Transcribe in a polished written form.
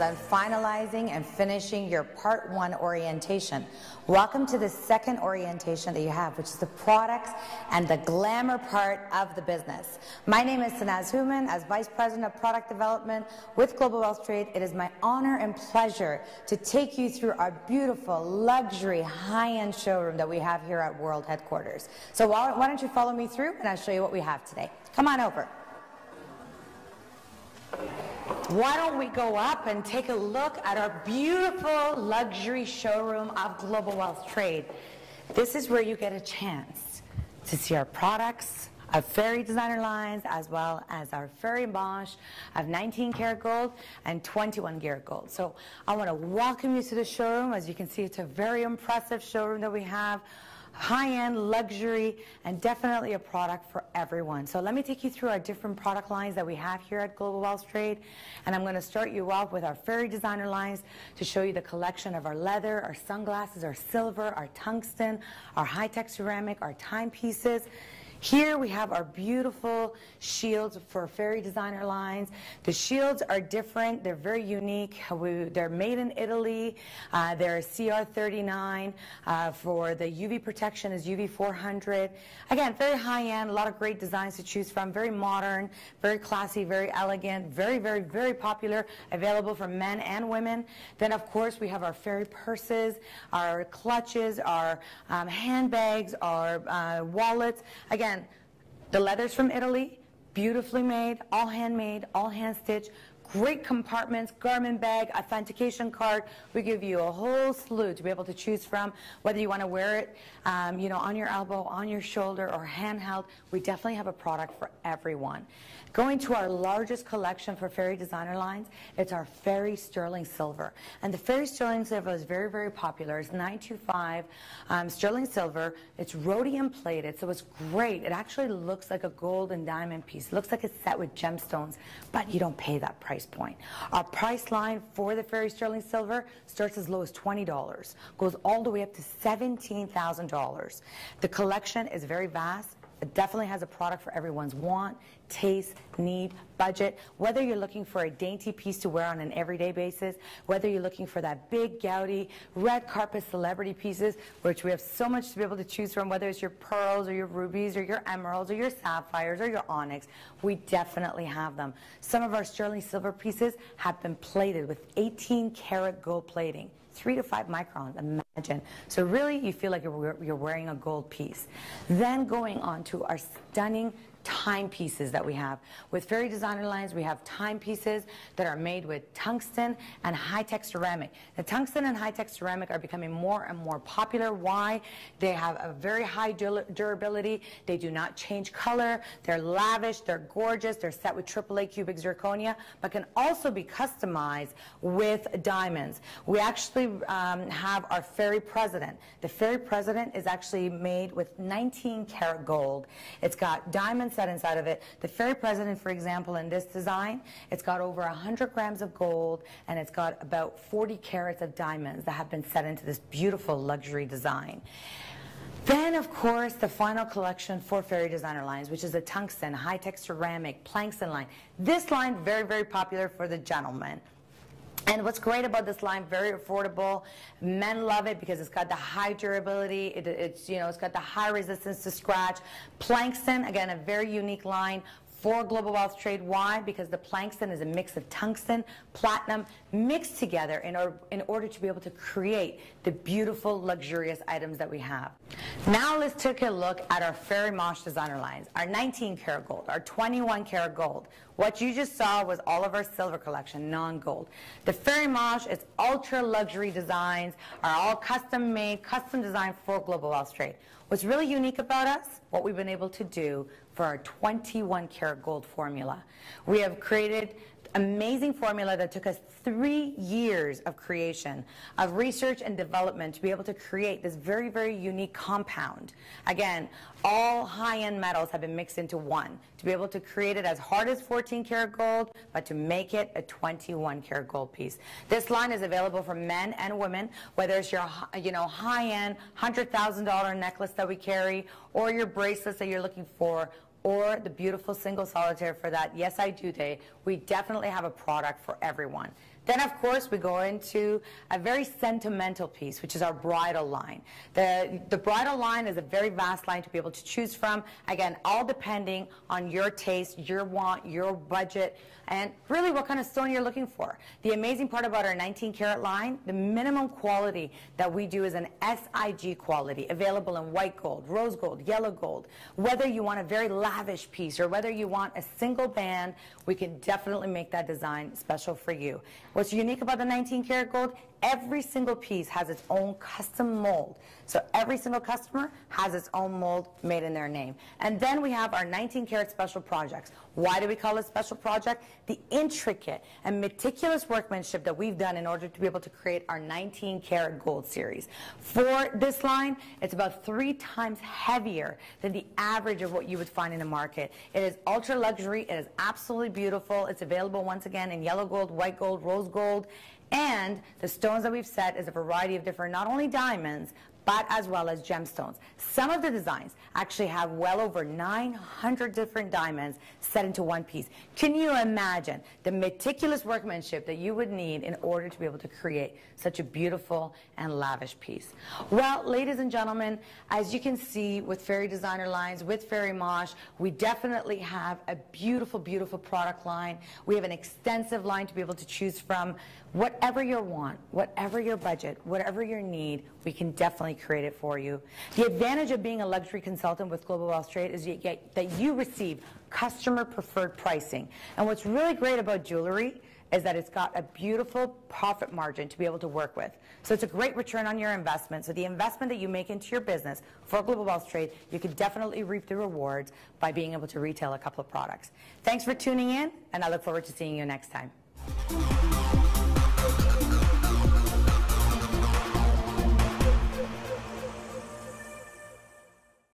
on finalizing and finishing your Part 1 orientation. Welcome to the second orientation that you have, which is the products and the glamour part of the business. My name is Sanaz Human. As Vice President of Product Development with Global Wealth Trade, it is my honor and pleasure to take you through our beautiful, luxury, high-end showroom that we have here at World Headquarters. So why don't you follow me through and I'll show you what we have today. Come on over. Why don't we go up and take a look at our beautiful luxury showroom of Global Wealth Trade. This is where you get a chance to see our products, our Fairy designer lines, as well as our Fairy Mosh of 19 karat gold and 21 karat gold. So I want to welcome you to the showroom. As you can see, it's a very impressive showroom that we have. High-end, luxury, and definitely a product for everyone. So let me take you through our different product lines that we have here at Global Wealth Trade. And I'm going to start you off with our Fairy designer lines to show you the collection of our leather, our sunglasses, our silver, our tungsten, our high-tech ceramic, our timepieces. Here we have our beautiful shields for Fairy designer lines. The shields are different. They're very unique. They're made in Italy. They're CR39. For the UV protection is UV 400. Again, very high-end, a lot of great designs to choose from. Very modern, very classy, very elegant, very, very, very popular, available for men and women. Then, of course, we have our Fairy purses, our clutches, our handbags, our wallets. Again, the leather's from Italy, beautifully made, all handmade, all hand-stitched, great compartments, garment bag, authentication card. We give you a whole slew to be able to choose from, whether you want to wear it, you know, on your elbow, on your shoulder, or handheld. We definitely have a product for everyone. Going to our largest collection for Fairy designer lines, it's our Fairy Sterling Silver. And the Fairy Sterling Silver is very, very popular. It's 925 sterling silver. It's rhodium plated, so it's great. It actually looks like a gold and diamond piece. It looks like it's set with gemstones, but you don't pay that price point. Our price line for the Fairy Sterling Silver starts as low as $20, goes all the way up to $17,000. The collection is very vast. It definitely has a product for everyone's want, taste, need, budget. Whether you're looking for a dainty piece to wear on an everyday basis, whether you're looking for that big, gaudy, red carpet celebrity pieces, which we have so much to be able to choose from, whether it's your pearls or your rubies or your emeralds or your sapphires or your onyx, we definitely have them. Some of our sterling silver pieces have been plated with 18 karat gold plating. 3 to 5 microns, imagine. So really, you feel like you're wearing a gold piece. Then going on to our stunning timepieces that we have. With Fairy designer lines, we have timepieces that are made with tungsten and high-tech ceramic. The tungsten and high-tech ceramic are becoming more and more popular. Why? They have a very high durability. They do not change color. They're lavish. They're gorgeous. They're set with AAA cubic zirconia, but can also be customized with diamonds. We actually have our Fairy President. The Fairy President is actually made with 19 karat gold. It's got diamonds set inside of it. The Fairy President, for example, in this design, it's got over 100 grams of gold, and it's got about 40 carats of diamonds that have been set into this beautiful luxury design. Then, of course, the final collection for Fairy designer lines, which is the tungsten, high-tech ceramic, plankston line. This line, very, very popular for the gentlemen. And what's great about this line, very affordable. Men love it because it's got the high durability. It's got the high resistance to scratch. Plankston, again, a very unique line for Global Wealth Trade. Why? Because the plankston is a mix of tungsten, platinum, mixed together in order to be able to create the beautiful, luxurious items that we have. Now let's take a look at our Fairy Mosh designer lines, our 19 karat gold, our 21 karat gold. What you just saw was all of our silver collection, non-gold. The Fairy Mosh, its ultra luxury designs are all custom made, custom designed for Global Wealth Trade. What's really unique about us, what we've been able to do for our 21 karat gold formula. We have created amazing formula that took us 3 years of creation, of research and development to be able to create this very, very unique compound. Again, all high-end metals have been mixed into one to be able to create it as hard as 14 karat gold, but to make it a 21 karat gold piece. This line is available for men and women, whether it's your high-end $100,000 necklace that we carry, or your bracelets that you're looking for, or the beautiful single solitaire for that Yes I Do Day. We definitely have a product for everyone. Then, of course, we go into a very sentimental piece, which is our bridal line. The bridal line is a very vast line to be able to choose from. Again, all depending on your taste, your want, your budget, and really what kind of stone you're looking for. The amazing part about our 19-karat line, the minimum quality that we do is an SIG quality, available in white gold, rose gold, yellow gold. Whether you want a very lavish piece or whether you want a single band, we can definitely make that design special for you. What's unique about the 19-karat gold? Every single piece has its own custom mold. So every single customer has its own mold made in their name. And then we have our 19-karat special projects. Why do we call it special project? The intricate and meticulous workmanship that we've done in order to be able to create our 19-karat gold series. For this line, it's about 3 times heavier than the average of what you would find in the market. It is ultra luxury. It is absolutely beautiful. It's available once again in yellow gold, white gold, rose gold. And the stones that we've set is a variety of different, not only diamonds, but as well as gemstones. Some of the designs actually have well over 900 different diamonds set into one piece. Can you imagine the meticulous workmanship that you would need in order to be able to create such a beautiful and lavish piece? Well, ladies and gentlemen, as you can see with Fairy Designer Lines, with Fairy Mosh, we definitely have a beautiful, beautiful product line. We have an extensive line to be able to choose from. Whatever your want, whatever your budget, whatever your need, we can definitely create it for you. The advantage of being a luxury consultant with Global Wealth Trade is that you receive customer preferred pricing. And what's really great about jewelry is that it's got a beautiful profit margin to be able to work with. So it's a great return on your investment. So the investment that you make into your business for Global Wealth Trade, you can definitely reap the rewards by being able to retail a couple of products. Thanks for tuning in, and I look forward to seeing you next time.